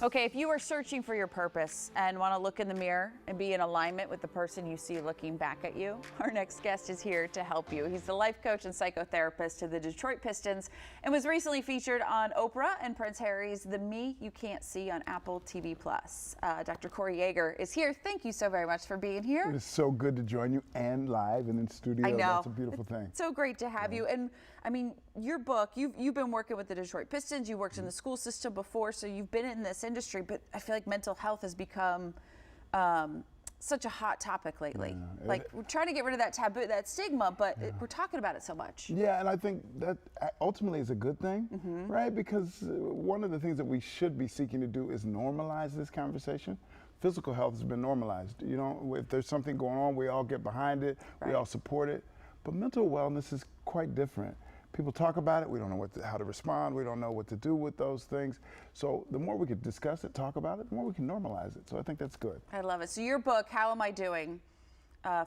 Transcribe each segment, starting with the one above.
Okay, if you are searching for your purpose and want to look in the mirror and be in alignment with the person you see looking back at you, our next guest is here to help you. He's the life coach and psychotherapist to the Detroit Pistons and was recently featured on Oprah and Prince Harry's The Me You Can't See on Apple TV+. Dr. Yeager is here. Thank you so very much for being here. It is so good to join you and live and in studio. I know. That's a beautiful thing. It's so great to have you. And I mean, your book, you've been working with the Detroit Pistons, you worked in the school system before, so you've been in this industry, but I feel like mental health has become such a hot topic lately. Yeah, like we're trying to get rid of that taboo, that stigma, but we're talking about it so much. Yeah, and I think that ultimately is a good thing, right? Because one of the things that we should be seeking to do is normalize this conversation. Physical health has been normalized. You know, if there's something going on, we all get behind it, we all support it. But mental wellness is quite different. People talk about it, we don't know how to respond, we don't know what to do with those things. So the more we could discuss it, talk about it, the more we can normalize it. So I think that's good. I love it. So your book, How Am I Doing?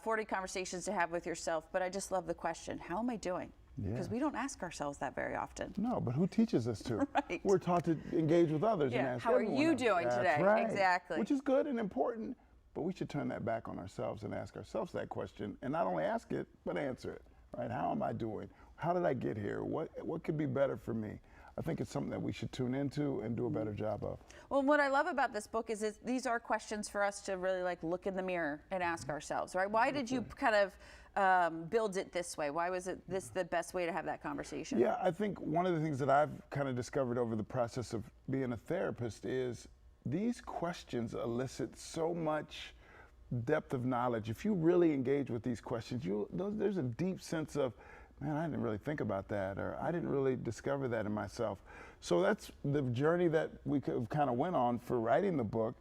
40 Conversations to Have with Yourself, but I just love the question, how am I doing? Because we don't ask ourselves that very often. No, but who teaches us to? Right. We're taught to engage with others and ask how are you doing today? That's right. Exactly. Which is good and important, but we should turn that back on ourselves and ask ourselves that question, and not only ask it, but answer it. Right? How am I doing? How did I get here? What could be better for me? I think it's something that we should tune into and do a better job of. Well, what I love about this book is these are questions for us to really like look in the mirror and ask ourselves, right? Why did you kind of build it this way? Why was it this the best way to have that conversation? Yeah, I think one of the things that I've kind of discovered over the process of being a therapist is these questions elicit so much depth of knowledge. If you really engage with these questions, there's a deep sense of, man, I didn't really think about that, or I didn't really discover that in myself. So that's the journey that we kind of went on for writing the book,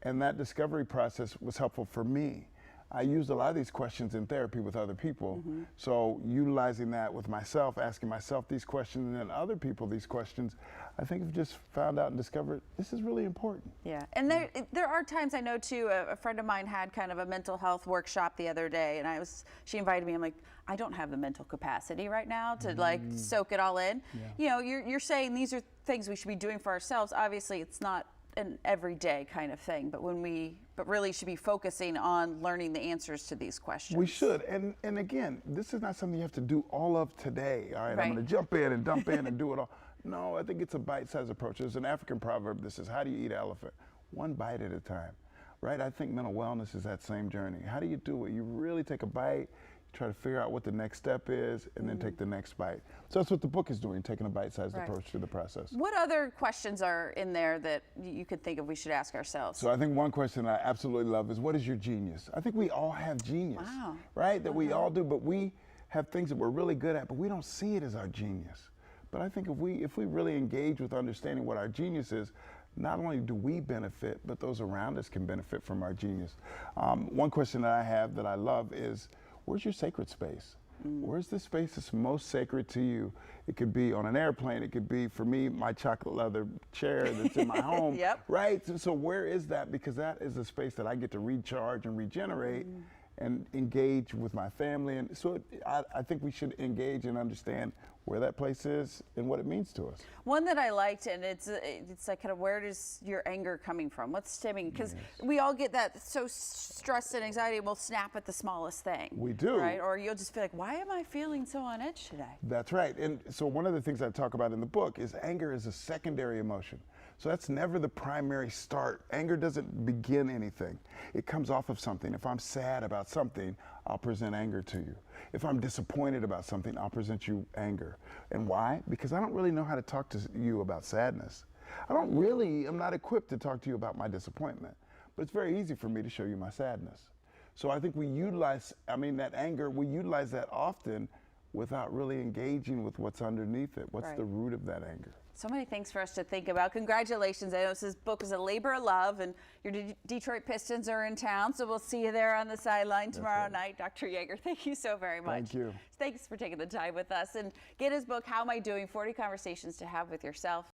and that discovery process was helpful for me. I used a lot of these questions in therapy with other people, so utilizing that with myself, asking myself these questions, and then other people these questions, I think I've just found out and discovered this is really important. Yeah, and there are times I know too, a friend of mine had kind of a mental health workshop the other day, and she invited me, I'm like, I don't have the mental capacity right now to like soak it all in. You know, you're saying these are things we should be doing for ourselves. Obviously it's not an everyday kind of thing, but really should be focusing on learning the answers to these questions. We should, and again, this is not something you have to do all of today. All right, I'm going to jump in and dump in and do it all. No, I think it's a bite-sized approach. There's an African proverb that says, how do you eat an elephant? One bite at a time, right? I think mental wellness is that same journey. How do you do it? You really take a bite, try to figure out what the next step is, and then take the next bite. So that's what the book is doing, taking a bite-sized approach to the process. What other questions are in there that you could think of we should ask ourselves? So I think one question I absolutely love is, what is your genius? I think we all have genius, right? That we all do, but we have things that we're really good at, but we don't see it as our genius. But I think if we really engage with understanding what our genius is, not only do we benefit, but those around us can benefit from our genius. One question that I have that I love is, where's your sacred space? Where's the space that's most sacred to you? It could be on an airplane. It could be, for me, my chocolate leather chair that's in my home, right? So where is that? Because that is a space that I get to recharge and regenerate and engage with my family. And so I think we should engage and understand where that place is and what it means to us. One that I liked, and it's like kind of, where does your anger coming from? What's stemming? Because we all get that stress and anxiety, we'll snap at the smallest thing. We do. Right? Or you'll just feel like, why am I feeling so on edge today? That's right. And so one of the things I talk about in the book is anger is a secondary emotion. So that's never the primary start. Anger doesn't begin anything. It comes off of something. If I'm sad about something, I'll present anger to you. If I'm disappointed about something, I'll present you anger. And why? Because I don't really know how to talk to you about sadness. I'm not equipped to talk to you about my disappointment. But it's very easy for me to show you my sadness. So I think we utilize that often without really engaging with what's underneath it. What's the root of that anger? So many things for us to think about. Congratulations. I know this book is a labor of love, and your Detroit Pistons are in town, so we'll see you there on the sideline tomorrow night. Dr. Yeager, thank you so very much. Thank you. Thanks for taking the time with us. And get his book, How Am I Doing? 40 Conversations to Have with Yourself.